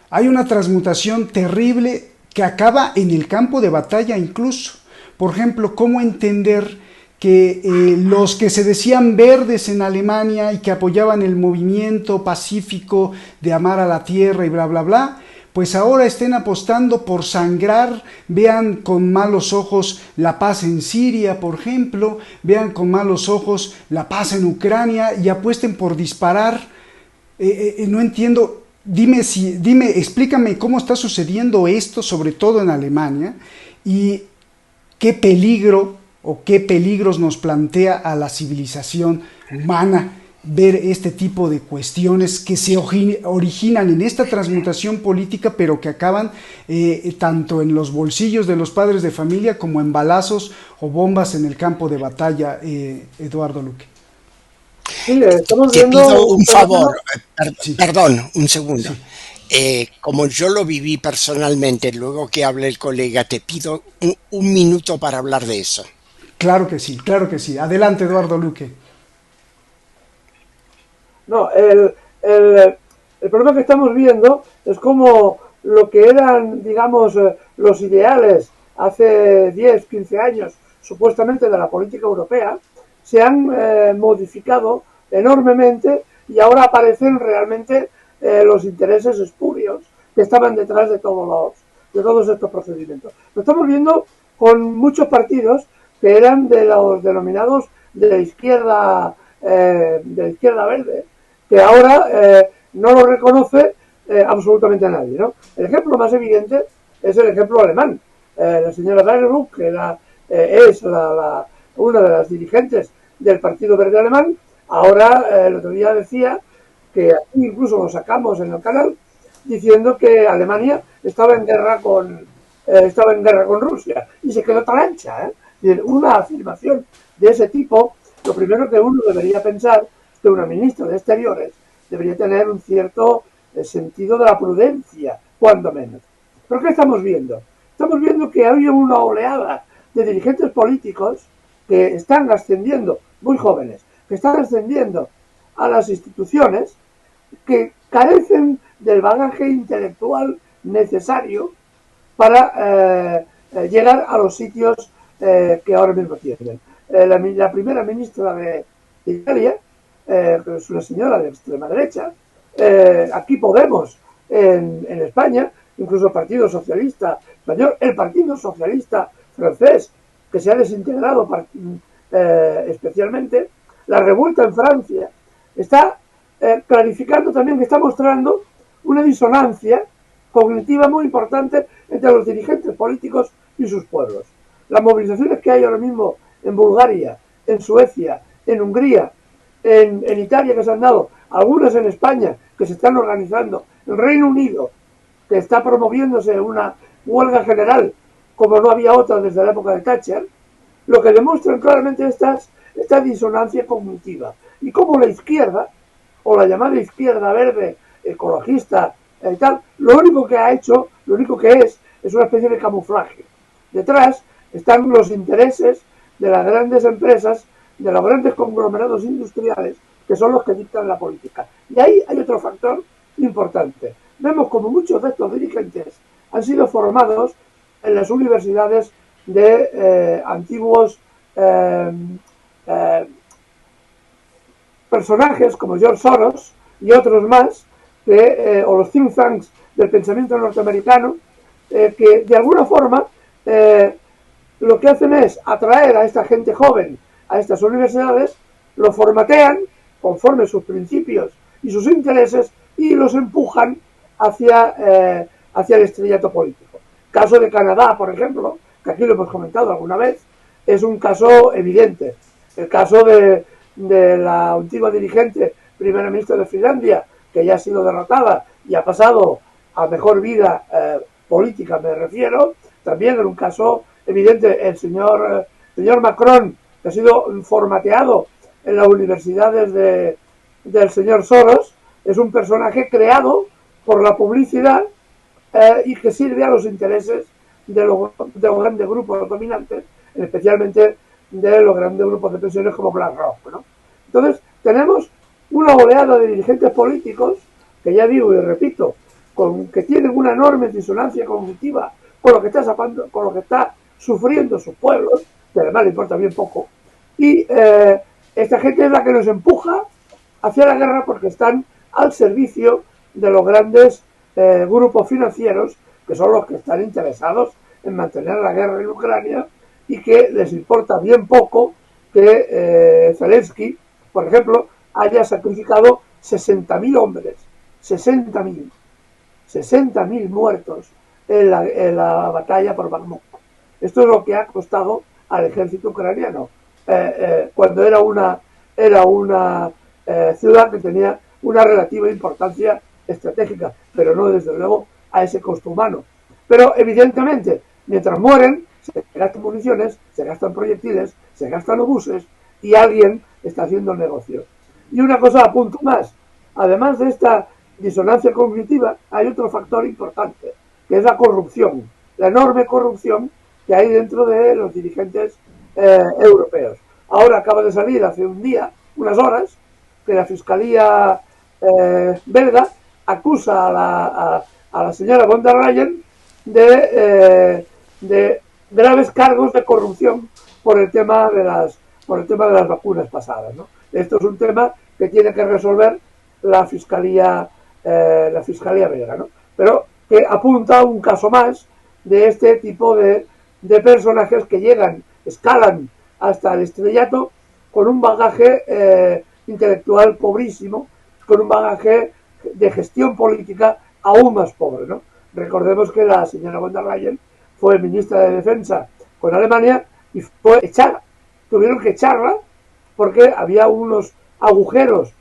Hay una transmutación terrible que acaba en el campo de batalla incluso. Por ejemplo, ¿cómo entender que los que se decían verdes en Alemania y que apoyaban el movimiento pacífico de amar a la tierra y bla, bla, bla, pues ahora estén apostando por sangrar, vean con malos ojos la paz en Siria, por ejemplo, vean con malos ojos la paz en Ucrania y apuesten por disparar? No entiendo. Explícame cómo está sucediendo esto, sobre todo en Alemania, y qué peligro o qué peligros nos plantea a la civilización humana ver este tipo de cuestiones que se originan en esta transmutación política, pero que acaban tanto en los bolsillos de los padres de familia como en balazos o bombas en el campo de batalla, Eduardo Luque. Sí, estamos Te viendo pido un un favor, fenómeno. Sí, perdón, un segundo. sí, Como yo lo viví personalmente, luego que hable el colega, te pido un minuto para hablar de eso. claro que sí, claro que sí. Adelante, Eduardo Luque. No, el problema que estamos viendo es como lo que eran, digamos, los ideales hace 10, 15 años, supuestamente de la política europea, se han modificado enormemente y ahora aparecen realmente los intereses espurios que estaban detrás de todos estos procedimientos. Lo estamos viendo con muchos partidos que eran de los denominados de la izquierda verde, que ahora no lo reconoce absolutamente nadie, ¿no? El ejemplo más evidente es el ejemplo alemán. La señora Baerbock, que es una de las dirigentes del Partido Verde Alemán, ahora el otro día decía que aquí incluso lo sacamos en el canal, diciendo que Alemania estaba en guerra con Rusia, y se quedó tan ancha, ¿eh? Una afirmación de ese tipo, lo primero que uno debería pensar es que una ministra de Exteriores debería tener un cierto sentido de la prudencia, cuando menos. ¿Pero qué estamos viendo? Estamos viendo que hay una oleada de dirigentes políticos que están ascendiendo, muy jóvenes, que están ascendiendo a las instituciones, que carecen del bagaje intelectual necesario para llegar a los sitios que ahora mismo tienen. La primera ministra de Italia, que es una señora de extrema derecha, aquí Podemos en España, incluso el Partido Socialista Español, el Partido Socialista francés, que se ha desintegrado especialmente, la revuelta en Francia, está clarificando también, que está mostrando una disonancia cognitiva muy importante entre los dirigentes políticos y sus pueblos. Las movilizaciones que hay ahora mismo en Bulgaria, en Suecia, en Hungría, en Italia, que se han dado, algunas en España, que se están organizando, en Reino Unido, que está promoviéndose una huelga general, como no había otra desde la época de Thatcher, lo que demuestran claramente esta disonancia cognitiva. Y cómo la izquierda, o la llamada izquierda verde, ecologista y tal, lo único que ha hecho, lo único que es una especie de camuflaje. Detrás están los intereses de las grandes empresas, de los grandes conglomerados industriales, que son los que dictan la política. Y ahí hay otro factor importante. Vemos como muchos de estos dirigentes han sido formados en las universidades de antiguos personajes como George Soros y otros más, o los think tanks del pensamiento norteamericano, que de alguna forma lo que hacen es atraer a esta gente joven a estas universidades, lo formatean conforme sus principios y sus intereses y los empujan hacia el estrellato político. Caso de Canadá, por ejemplo, que aquí lo hemos comentado alguna vez, es un caso evidente. El caso de la antigua dirigente primera ministra de Finlandia, que ya ha sido derrotada y ha pasado a mejor vida política, me refiero, también era un caso evidente. El señor Macron, que ha sido formateado en las universidades del señor Soros, es un personaje creado por la publicidad y que sirve a los intereses de los grandes grupos dominantes, especialmente de los grandes grupos de pensiones como BlackRock, ¿no? Entonces, tenemos una oleada de dirigentes políticos que, ya digo y repito, que tienen una enorme disonancia cognitiva con lo que está sufriendo sus pueblos, que además le importa bien poco, y esta gente es la que nos empuja hacia la guerra porque están al servicio de los grandes grupos financieros, que son los que están interesados en mantener la guerra en Ucrania, y que les importa bien poco que Zelensky, por ejemplo, haya sacrificado 60.000 hombres, 60.000 muertos en la batalla por Bakhmut. Esto es lo que ha costado al ejército ucraniano, cuando era una ciudad que tenía una relativa importancia estratégica, pero no desde luego a ese costo humano. Pero evidentemente, mientras mueren, se gastan municiones, se gastan proyectiles, se gastan obuses y alguien está haciendo el negocio. Y una cosa apunto más, además de esta disonancia cognitiva, hay otro factor importante, que es la corrupción, la enorme corrupción que hay dentro de los dirigentes europeos. Ahora acaba de salir hace unas horas, que la Fiscalía belga acusa a la señora von der Leyen de graves cargos de corrupción por el tema de las vacunas pasadas, ¿no? Esto es un tema que tiene que resolver la Fiscalía belga, ¿no? Pero que apunta a un caso más de este tipo de personajes que escalan hasta el estrellato con un bagaje intelectual pobrísimo, con un bagaje de gestión política aún más pobre, ¿no? Recordemos que la señora von der Leyen fue ministra de Defensa con Alemania y fue echada. Tuvieron que echarla porque había unos agujeros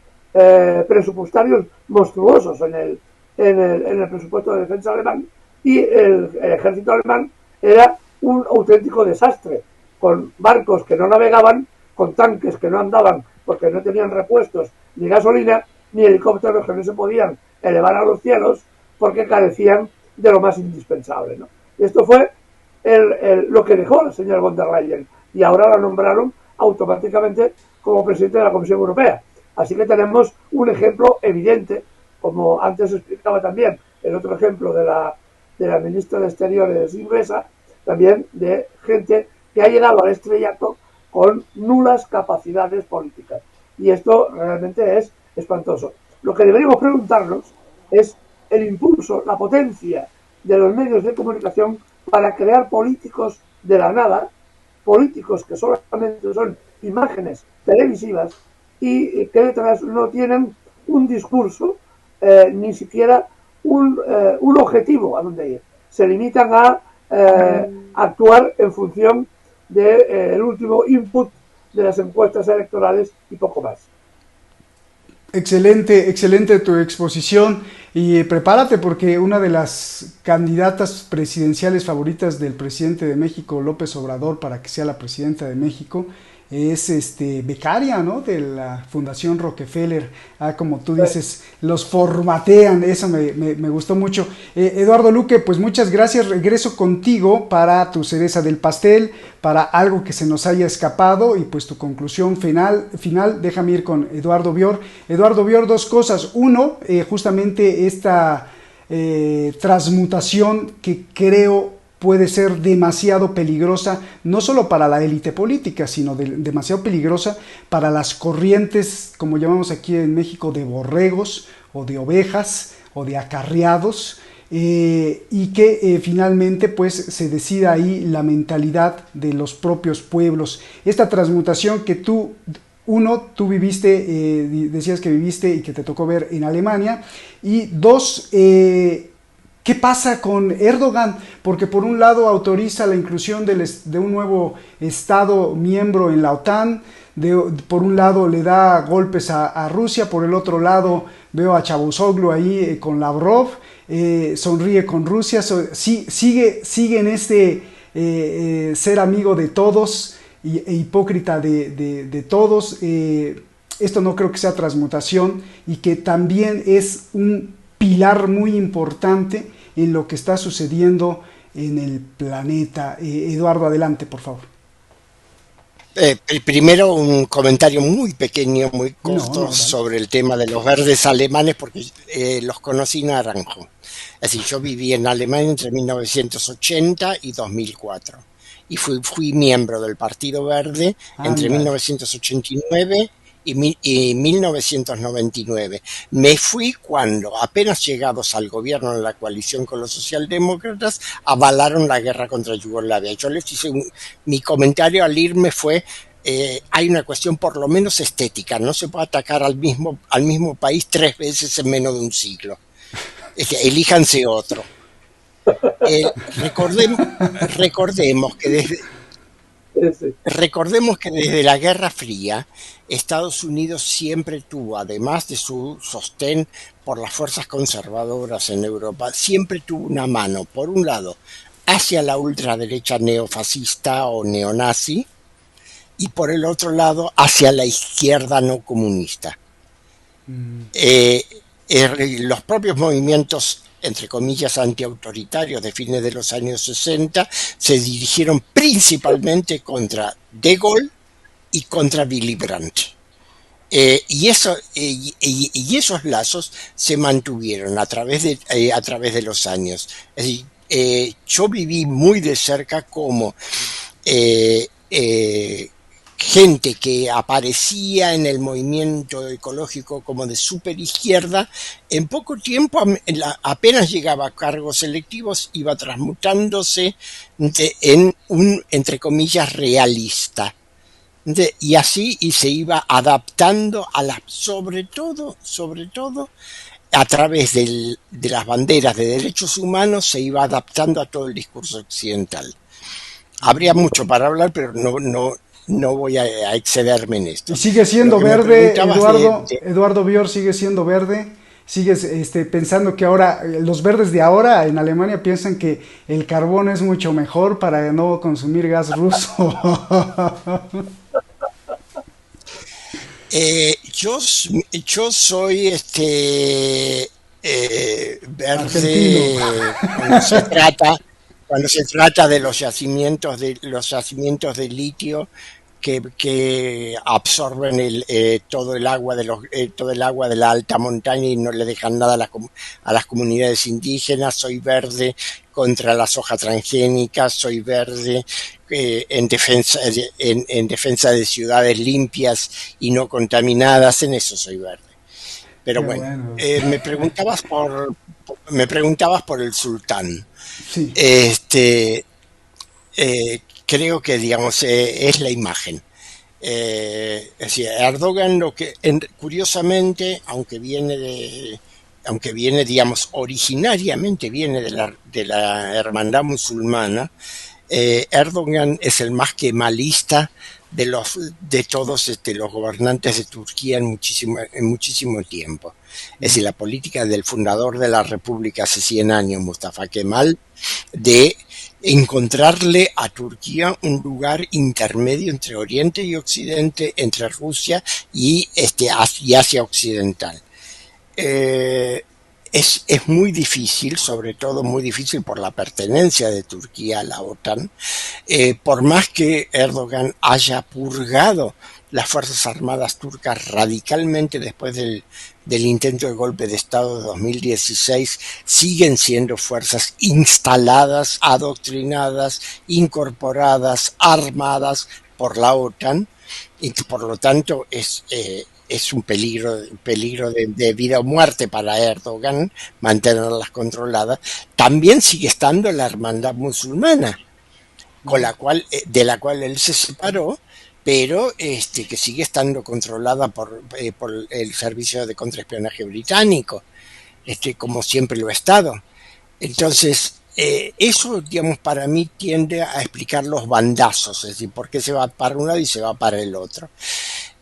presupuestarios monstruosos en el presupuesto de defensa alemán, y el ejército alemán era un auténtico desastre, con barcos que no navegaban, con tanques que no andaban porque no tenían repuestos ni gasolina, ni helicópteros que no se podían elevar a los cielos porque carecían de lo más indispensable, ¿no? Esto fue lo que dejó la señora von der Leyen, y ahora la nombraron automáticamente como presidente de la Comisión Europea. Así que tenemos un ejemplo evidente, como antes explicaba también el otro ejemplo de la ministra de Exteriores inglesa, también de gente que ha llegado al estrellato con nulas capacidades políticas. Y esto realmente es espantoso. Lo que deberíamos preguntarnos es el impulso, la potencia de los medios de comunicación para crear políticos de la nada, políticos que solamente son imágenes televisivas y que detrás no tienen un discurso, ni siquiera un objetivo a donde ir. Se limitan a actuar en función del último input de las encuestas electorales y poco más. Excelente, excelente tu exposición, y prepárate porque una de las candidatas presidenciales favoritas del presidente de México, López Obrador, para que sea la presidenta de México, es becaria, ¿no?, de la Fundación Rockefeller. Como tú dices, los formatean. Eso me gustó mucho. Eduardo Luque, pues muchas gracias. Regreso contigo para tu cereza del pastel, para algo que se nos haya escapado, y pues tu conclusión final. Déjame ir con Eduardo Bior. Eduardo Bior, dos cosas. Uno, justamente esta transmutación que creo puede ser demasiado peligrosa, no solo para la élite política, sino demasiado peligrosa para las corrientes, como llamamos aquí en México, de borregos o de ovejas o de acarreados, y que finalmente pues se decida ahí la mentalidad de los propios pueblos. Esta transmutación que tú viviste, decías que viviste y que te tocó ver en Alemania, y dos, ¿qué pasa con Erdogan? Porque por un lado autoriza la inclusión de un nuevo Estado miembro en la OTAN, por un lado le da golpes a Rusia, por el otro lado veo a Chavusoglu ahí con Lavrov, sonríe con Rusia, sigue en este ser amigo de todos e hipócrita de todos. Esto no creo que sea transmutación, y que también es un pilar muy importante en lo que está sucediendo en el planeta. Eduardo, adelante, por favor. Primero un comentario muy pequeño, muy corto, Vale. sobre el tema de los verdes alemanes, porque los conocí naranjo. Es decir, yo viví en Alemania entre 1980 y 2004 y fui miembro del Partido Verde entre 1989 y 1999. Me fui cuando, apenas llegados al gobierno en la coalición con los socialdemócratas, avalaron la guerra contra Yugoslavia. Yo les hice mi comentario al irme fue: hay una cuestión por lo menos estética, no se puede atacar al mismo país 3 veces en menos de un siglo. Elíjanse otro. Recordemos que desde la Guerra Fría, Estados Unidos siempre tuvo, además de su sostén por las fuerzas conservadoras en Europa, siempre tuvo una mano, por un lado, hacia la ultraderecha neofascista o neonazi, y por el otro lado, hacia la izquierda no comunista. Los propios movimientos, entre comillas, antiautoritarios de fines de los años 60 se dirigieron principalmente contra De Gaulle y contra Willy Brandt. Y esos lazos se mantuvieron a través de los años. Es decir, yo viví muy de cerca como gente que aparecía en el movimiento ecológico como de superizquierda, en poco tiempo, apenas llegaba a cargos electivos, iba transmutándose en un, entre comillas, realista. Y así se iba adaptando sobre todo, a través de las banderas de derechos humanos, se iba adaptando a todo el discurso occidental. Habría mucho para hablar, pero no voy a excederme en esto. Y sigue siendo verde, Eduardo Bior sigue siendo verde. Sigues pensando que ahora, los verdes de ahora en Alemania piensan que el carbón es mucho mejor para no consumir gas ruso. Yo soy verde cuando se trata de los yacimientos de litio que absorben todo el agua de la alta montaña y no le dejan nada a las comunidades indígenas. Soy verde contra la soja transgénica, soy verde en defensa de ciudades limpias y no contaminadas. En eso soy verde. Pero bueno. Me preguntabas por el sultán. Sí. Creo que, digamos, es la imagen. Es decir, Erdogan, curiosamente, aunque viene, digamos, originariamente viene de la hermandad musulmana, Erdogan es el más kemalista de todos los gobernantes de Turquía en muchísimo tiempo. Es decir, la política del fundador de la República hace 100 años, Mustafa Kemal, de encontrarle a Turquía un lugar intermedio entre Oriente y Occidente, entre Rusia y Asia Occidental. Es muy difícil, sobre todo muy difícil por la pertenencia de Turquía a la OTAN, por más que Erdogan haya purgado las Fuerzas Armadas turcas radicalmente después del intento de golpe de Estado de 2016, siguen siendo fuerzas instaladas, adoctrinadas, incorporadas, armadas por la OTAN, y que por lo tanto es un peligro de vida o muerte para Erdogan mantenerlas controladas. También sigue estando la hermandad musulmana, de la cual él se separó, pero que sigue estando controlada por el servicio de contraespionaje británico, como siempre lo ha estado. Entonces, eso, digamos, para mí tiende a explicar los bandazos, es decir, por qué se va para un lado y se va para el otro.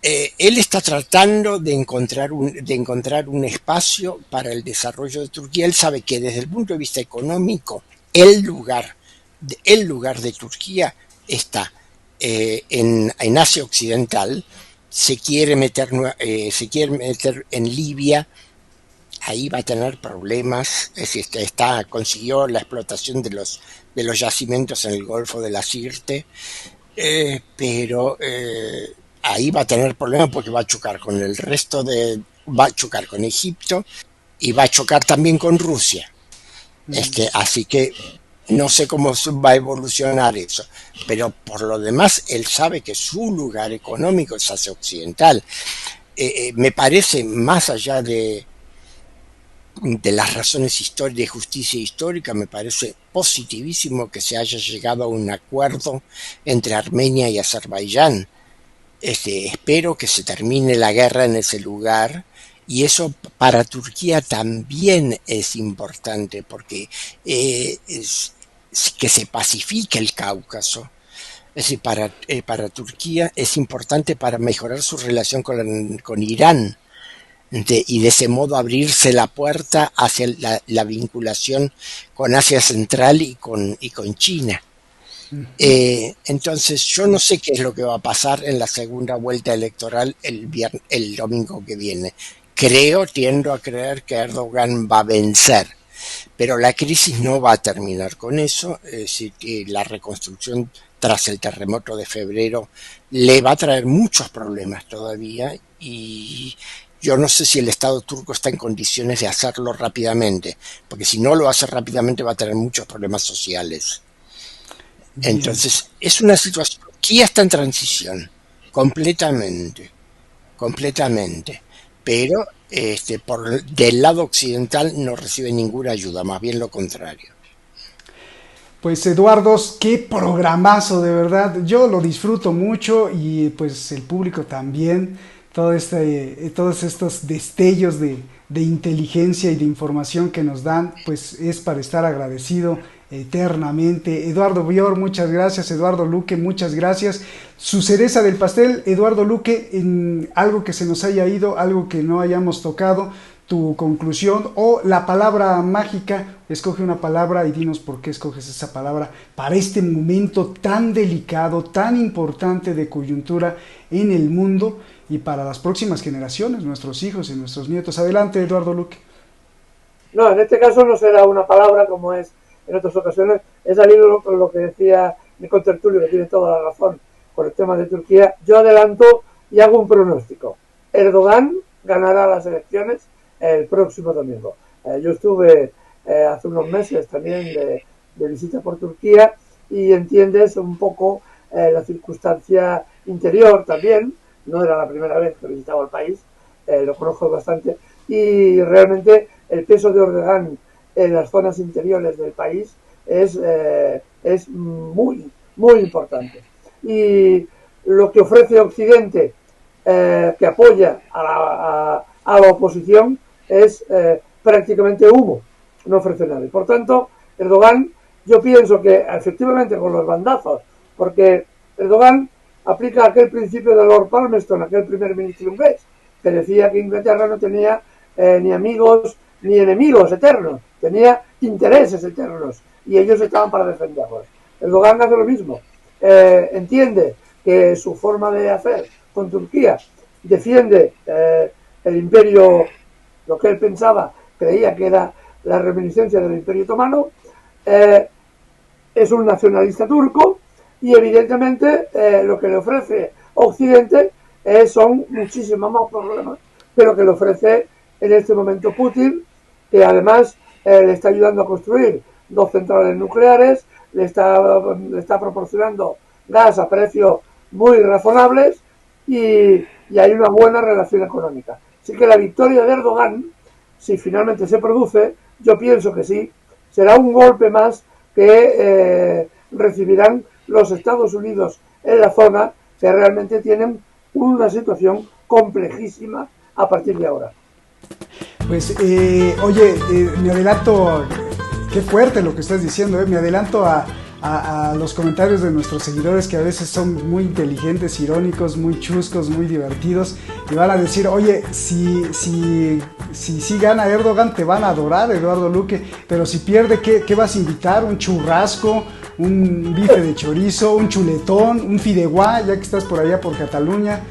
Él está tratando de encontrar un espacio para el desarrollo de Turquía. Él sabe que desde el punto de vista económico, el lugar de Turquía está en Asia Occidental. Se quiere meter en Libia, ahí va a tener problemas. Consiguió la explotación de los yacimientos en el Golfo de la Sirte, pero ahí va a tener problemas porque va a chocar con va a chocar con Egipto y va a chocar también con Rusia. Así que no sé cómo va a evolucionar eso, pero por lo demás él sabe que su lugar económico es Asia Occidental. Me parece, más allá de las razones de justicia histórica, me parece positivísimo que se haya llegado a un acuerdo entre Armenia y Azerbaiyán. Espero que se termine la guerra en ese lugar, y eso para Turquía también es importante, porque que se pacifique el Cáucaso. Es decir, para Turquía es importante para mejorar su relación con Irán, y de ese modo abrirse la puerta hacia la vinculación con Asia Central y con China. Entonces yo no sé qué es lo que va a pasar en la segunda vuelta electoral el domingo que viene. Tiendo a creer que Erdogan va a vencer, pero la crisis no va a terminar con eso. Es decir, que la reconstrucción tras el terremoto de febrero le va a traer muchos problemas todavía, y yo no sé si el Estado turco está en condiciones de hacerlo rápidamente, porque si no lo hace rápidamente va a tener muchos problemas sociales. Bien. Entonces, es una situación que está en transición, completamente, pero del lado occidental no recibe ninguna ayuda, más bien lo contrario. Pues Eduardo, qué programazo, de verdad. Yo lo disfruto mucho y pues el público también. Todos estos destellos de inteligencia y de información que nos dan, pues es para estar agradecido eternamente. Eduardo Bior, muchas gracias. Eduardo Luque, muchas gracias. Su cereza del pastel, Eduardo Luque, en algo que se nos haya ido, algo que no hayamos tocado, tu conclusión o la palabra mágica. Escoge una palabra y dinos por qué escoges esa palabra para este momento tan delicado, tan importante de coyuntura en el mundo y para las próximas generaciones, nuestros hijos y nuestros nietos. Adelante, Eduardo Luque. No, en este caso no será una palabra como es en otras ocasiones. He salido con lo que decía mi contertulio, que tiene toda la razón con el tema de Turquía. Yo adelanto y hago un pronóstico. Erdogan ganará las elecciones el próximo domingo. Yo estuve hace unos meses también de visita por Turquía y entiendes un poco la circunstancia interior también. No era la primera vez que visitaba el país, lo conozco bastante, y realmente el peso de Erdogan en las zonas interiores del país es muy, muy importante. Y lo que ofrece Occidente, que apoya a la oposición, es prácticamente humo, no ofrece nada. Y por tanto, Erdogan, yo pienso que efectivamente con los bandazos, porque Erdogan aplica aquel principio de Lord Palmerston, aquel primer ministro inglés, que decía que Inglaterra no tenía ni amigos ni enemigos eternos, tenía intereses eternos y ellos estaban para defenderlos. Erdogan hace lo mismo, entiende que su forma de hacer con Turquía defiende el imperio, lo que él pensaba, creía que era la reminiscencia del imperio otomano, es un nacionalista turco y evidentemente lo que le ofrece Occidente son muchísimos más problemas que lo que le ofrece en este momento Putin, que además le está ayudando a construir 2 centrales nucleares, le está proporcionando gas a precios muy razonables y hay una buena relación económica. Así que la victoria de Erdogan, si finalmente se produce, yo pienso que sí, será un golpe más que recibirán los Estados Unidos en la zona, que realmente tienen una situación complejísima a partir de ahora. Pues, oye, me adelanto, qué fuerte lo que estás diciendo, me adelanto a los comentarios de nuestros seguidores, que a veces son muy inteligentes, irónicos, muy chuscos, muy divertidos, y van a decir, oye, si gana Erdogan, te van a adorar, Eduardo Luque, pero si pierde, ¿qué vas a invitar? ¿Un churrasco? ¿Un bife de chorizo? ¿Un chuletón? ¿Un fideuá? Ya que estás por allá por Cataluña.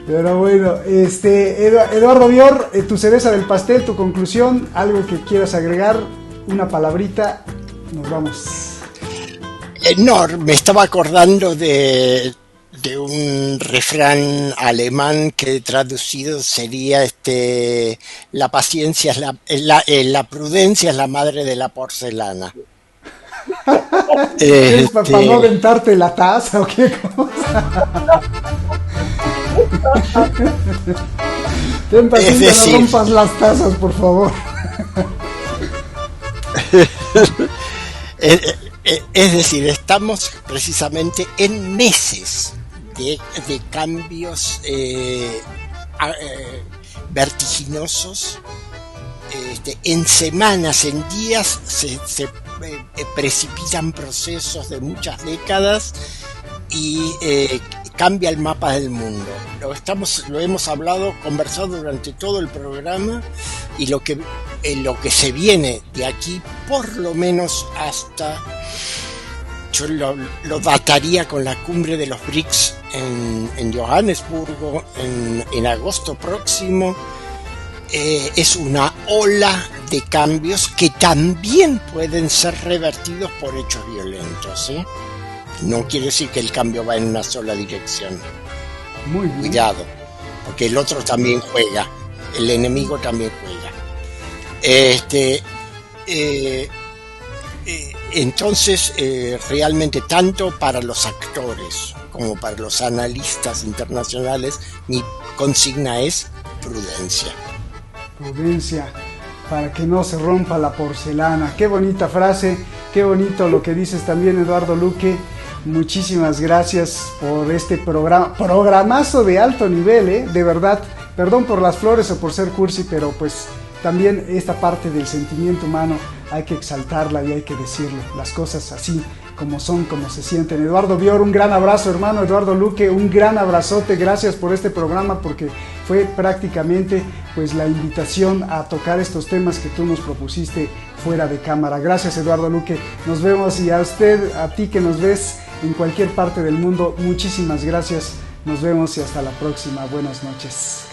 Pero bueno, Eduardo Bior, tu cereza del pastel, tu conclusión, algo que quieras agregar, una palabrita, nos vamos. No, me estaba acordando de un refrán alemán que traducido sería la paciencia la prudencia es la madre de la porcelana. ¿Es para no aventarte la taza o qué cosa? Ten paciencia, no rompas las tazas, por favor. Es decir, estamos precisamente en meses de cambios vertiginosos. En semanas, en días se precipitan procesos de muchas décadas y cambia el mapa del mundo. Lo hemos hablado, conversado durante todo el programa, y lo que se viene de aquí, por lo menos hasta, yo lo dataría con la cumbre de los BRICS en Johannesburgo en agosto próximo. Es una ola de cambios que también pueden ser revertidos por hechos violentos, ¿sí? No quiere decir que el cambio va en una sola dirección. Muy bien. Cuidado, porque el otro también juega, el enemigo también juega. Entonces, realmente, tanto para los actores como para los analistas internacionales, mi consigna es prudencia. Prudencia, para que no se rompa la porcelana. Qué bonita frase, qué bonito lo que dices también, Eduardo Luque. Muchísimas gracias por este programazo de alto nivel, de verdad. Perdón por las flores o por ser cursi, pero pues también esta parte del sentimiento humano hay que exaltarla y hay que decirlo, las cosas así como son, como se sienten. Eduardo Bior, un gran abrazo, hermano. Eduardo Luque, un gran abrazote, gracias por este programa, porque fue prácticamente pues la invitación a tocar estos temas que tú nos propusiste fuera de cámara. Gracias, Eduardo Luque, nos vemos, y a usted, a ti que nos ves en cualquier parte del mundo, muchísimas gracias, nos vemos y hasta la próxima, buenas noches.